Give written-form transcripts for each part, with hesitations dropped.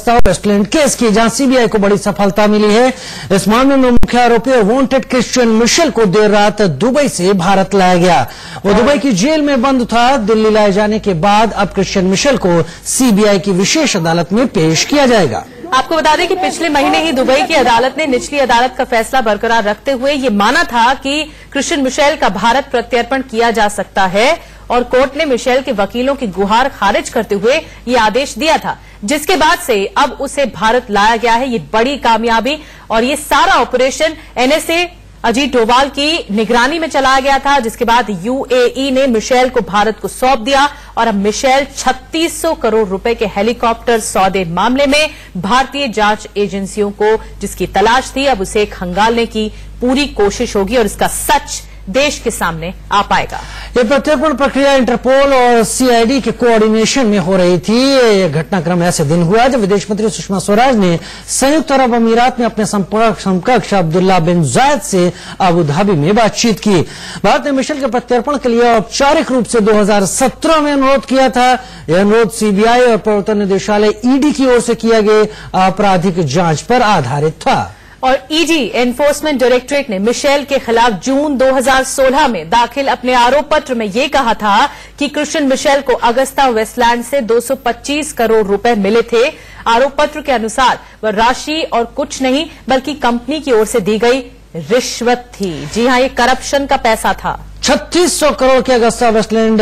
Agusta Westland case की, जहां CBI को बड़ी सफलता मिली है। इस मामले में मुख्य आरोपी और वांटेड क्रिश्चियन मिशेल को देर रात दुबई से भारत लाया गया। वो दुबई की जेल में बंद था। दिल्ली लाए जाने के बाद अब क्रिश्चियन मिशेल को सीबीआई की विशेष अदालत में पेश किया जाएगा। आपको बता दें कि पिछले महीने ही दुबई की अदालत ने निचली अदालत का फैसला बरकरार रखते हुए ये माना था कि क्रिश्चियन मिशेल का भारत प्रत्यर्पण किया जा सकता है, और कोर्ट ने मिशेल के वकीलों की गुहार खारिज करते हुए ये आदेश दिया था, जिसके बाद से अब उसे भारत लाया गया है। ये बड़ी कामयाबी, और ये सारा ऑपरेशन एनएसए अजीत डोभाल की निगरानी में चलाया गया था, जिसके बाद यूएई ने मिशेल को भारत को सौंप दिया, और अब मिशेल 3600 करोड़ रुपए के हेलीकॉप्टर सौदे मामले में भारतीय जांच एजेंसियों को जिसकी तलाश थी, अब उसे खंगालने की पूरी कोशिश होगी और इसका सच देश के सामने आ पाएगा। ये प्रत्यर्पण प्रक्रिया इंटरपोल और सीआईडी के कोऑर्डिनेशन में हो रही थी। ये घटनाक्रम ऐसे दिन हुआ जब विदेश मंत्री सुषमा स्वराज ने संयुक्त अरब अमीरात में अपने समकक्ष अब्दुल्ला बिन जायद से अबू धाबी में बातचीत की। भारत ने मिशेल के प्रत्यर्पण के लिए औपचारिक रूप से 2017 में अनुरोध किया था। यह अनुरोध सीबीआई और प्रवर्तन निदेशालय ईडी की ओर से किया गया आपराधिक जांच पर आधारित था। और ईडी एनफोर्समेंट डायरेक्टरेट ने मिशेल के खिलाफ जून 2016 में दाखिल अपने आरोप पत्र में यह कहा था कि क्रिश्चियन मिशेल को अगस्ता वेस्टलैंड से 225 करोड़ रुपए मिले थे। आरोप पत्र के अनुसार वह राशि और कुछ नहीं बल्कि कंपनी की ओर से दी गई रिश्वत थी। जी हां, ये करप्शन का पैसा था। 3600 करोड़ के अगस्ता वेस्टलैंड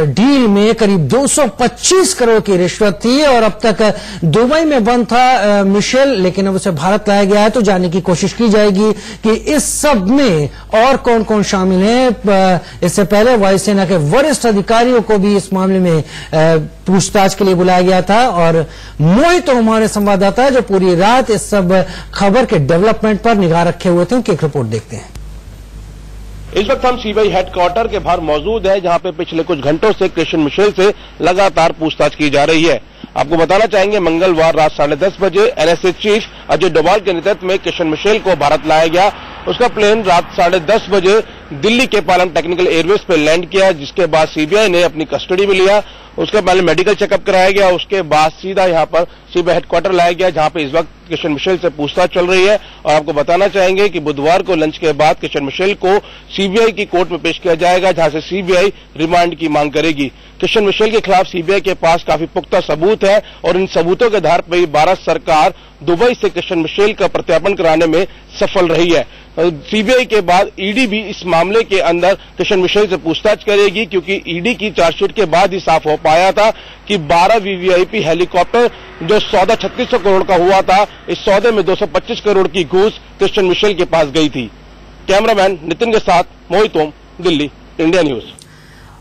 डील में करीब 225 करोड़ की रिश्वत थी, और अब तक दुबई में बंद था मिशेल, लेकिन अब उसे भारत लाया गया है। तो जानने की कोशिश की जाएगी कि इस सब में और कौन कौन शामिल है। इससे पहले वायुसेना के वरिष्ठ अधिकारियों को भी इस मामले में पूछताछ के लिए बुलाया गया था, और मोहित हमारे संवाददाता जो पूरी रात इस सब खबर के डेवलपमेंट पर निगाह रखे हुए थे, उनकी एक रिपोर्ट देखते हैं। इस वक्त हम सीबीआई हेडक्वार्टर के बाहर मौजूद है, जहां पे पिछले कुछ घंटों से क्रिश्चियन मिशेल से लगातार पूछताछ की जा रही है। आपको बताना चाहेंगे, मंगलवार रात 10:30 बजे एनएसए चीफ अजय डोभाल के नेतृत्व में क्रिश्चियन मिशेल को भारत लाया गया। उसका प्लेन रात 10:30 बजे दिल्ली के पालम टेक्निकल एयरवेज पर लैंड किया, जिसके बाद सीबीआई ने अपनी कस्टडी में लिया। उसके पहले मेडिकल चेकअप कराया गया, उसके बाद सीधा यहां पर सीबीआई हेडक्वार्टर लाया गया, जहां पे इस वक्त क्रिश्चियन मिशेल से पूछताछ चल रही है। और आपको बताना चाहेंगे कि बुधवार को लंच के बाद क्रिश्चियन मिशेल को सीबीआई की कोर्ट में पेश किया जाएगा, जहां से सीबीआई रिमांड की मांग करेगी। क्रिश्चियन मिशेल के खिलाफ सीबीआई के पास काफी पुख्ता सबूत है, और इन सबूतों के आधार पर भारत सरकार दुबई से क्रिश्चियन मिशेल का प्रत्यार्पण कराने में सफल रही है। सीबीआई के बाद ईडी भी इस मामले के अंदर क्रिश्चियन मिशेल से पूछताछ करेगी, क्योंकि ईडी की चार्जशीट के बाद ही साफ हो पाया था कि 12 वीवीआईपी हेलीकॉप्टर जो सौदा 3600 करोड़ का हुआ था, इस सौदे में 225 करोड़ की घूस क्रिश्चियन मिशेल के पास गई थी। कैमरामैन नितिन के साथ मोहित ओम, दिल्ली, इंडिया न्यूज।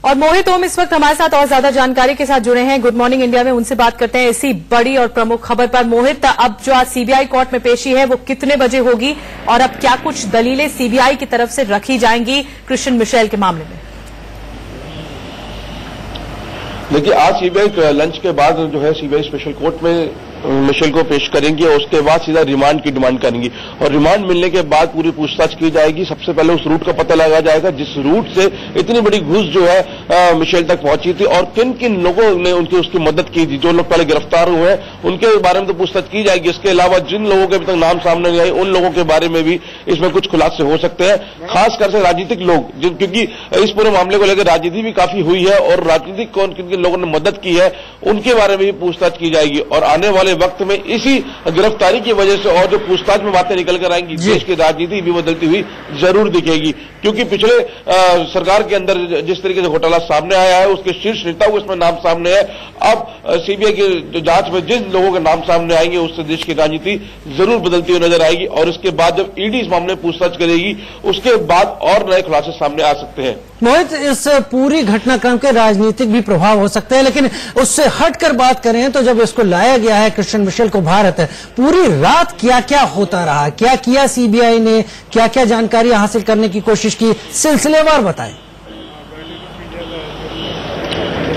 और मोहित ओम इस वक्त हमारे साथ और ज्यादा जानकारी के साथ जुड़े हैं गुड मॉर्निंग इंडिया में, उनसे बात करते हैं इसी बड़ी और प्रमुख खबर पर। मोहित, अब जो आज सीबीआई कोर्ट में पेशी है वो कितने बजे होगी, और अब क्या कुछ दलीलें सीबीआई की तरफ से रखी जाएंगी क्रिश्चियन मिशेल के मामले में? देखिए, आज सीबीआई लंच के बाद जो है सीबीआई स्पेशल कोर्ट में मिशेल को पेश करेंगी, और उसके बाद सीधा रिमांड की डिमांड करेंगी, और रिमांड मिलने के बाद पूरी पूछताछ की जाएगी। सबसे पहले उस रूट का पता लगाया जाएगा जिस रूट से इतनी बड़ी घूस जो है मिशेल तक पहुंची थी, और किन किन लोगों ने उसकी मदद की थी। जो लोग पहले गिरफ्तार हुए हैं उनके बारे में तो पूछताछ की जाएगी। इसके अलावा जिन लोगों के अभी तक नाम सामने नहीं आए, उन लोगों के बारे में भी इसमें कुछ खुलासे हो सकते हैं, खासकर से राजनीतिक लोग, क्योंकि इस पूरे मामले को लेकर राजनीति भी काफी हुई है, और राजनीतिक कौन किन किन लोगों ने मदद की है उनके बारे में भी पूछताछ की जाएगी। और आने वाले वक्त में इसी गिरफ्तारी की वजह से और जो पूछताछ में बातें निकल कर आएंगी, देश की राजनीति भी बदलती हुई जरूर दिखेगी, क्योंकि पिछले सरकार के अंदर जिस तरीके से घोटाला सामने आया है, उसके शीर्ष नेताओं को इसमें नाम सामने है। अब सीबीआई की जांच में जिन लोगों के नाम सामने आएंगे, उससे देश की राजनीति जरूर बदलती हुई नजर आएगी, और इसके बाद जब ईडी इस मामले में पूछताछ करेगी, उसके बाद और नए खुलासे सामने आ सकते हैं। मोहित, इस पूरी घटनाक्रम के राजनीतिक भी प्रभाव हो सकते हैं, लेकिन उससे हटकर बात करें तो जब इसको लाया गया है क्रिश्चियन मिशेल को भारत, पूरी रात क्या क्या होता रहा, क्या किया सीबीआई ने, क्या क्या जानकारी हासिल करने की कोशिश की, सिलसिलेवार बताएं।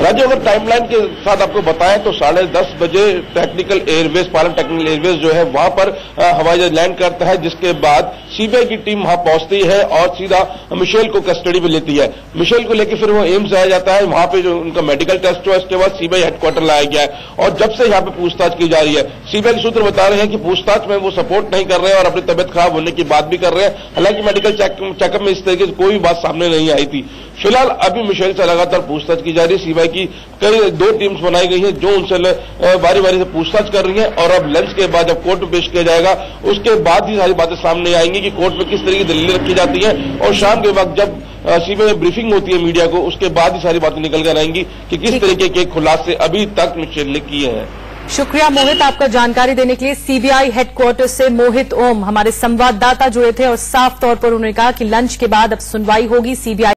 राजू, अगर टाइमलाइन के साथ आपको बताएं तो 10:30 बजे टेक्निकल एयरवेज, पालन टेक्निकल एयरवेज जो है वहां पर हवाई जहाज लैंड करता है, जिसके बाद सीबीआई की टीम वहां पहुंचती है और सीधा मिशेल को कस्टडी में लेती है। मिशेल को लेकर फिर वो एम्स जाया जाता है, वहां पे जो उनका मेडिकल टेस्ट हुआ, इसके बाद सीबीआई हेडक्वार्टर लाया गया है और जब से यहाँ पे पूछताछ की जा रही है, सीबीआई के सूत्र बता रहे हैं कि पूछताछ में वो सपोर्ट नहीं कर रहे हैं और अपनी तबियत खराब होने की बात भी कर रहे हैं। हालांकि मेडिकल चेकअप में इस तरीके से कोई बात सामने नहीं आई थी। फिलहाल अभी मिशेल से लगातार पूछताछ की जा रही है। सीबीआई की कई 2 टीम्स बनाई गई है जो उनसे बारी बारी से पूछताछ कर रही है और अब लंच के बाद जब कोर्ट में पेश किया जाएगा उसके बाद ही सारी बातें सामने आएंगी कि कोर्ट में किस तरह की दलीलें रखी जाती है और शाम के वक्त जब सीबीआई में ब्रीफिंग होती है मीडिया को, उसके बाद ही सारी बातें निकल कर आएंगी कि किस तरीके के खुलासे अभी तक मिशेल ने किए हैं। शुक्रिया मोहित, आपका जानकारी देने के लिए। सीबीआई हेडक्वार्टर से मोहित ओम हमारे संवाददाता जुड़े थे और साफ तौर पर उन्होंने कहा कि लंच के बाद अब सुनवाई होगी। सीबीआई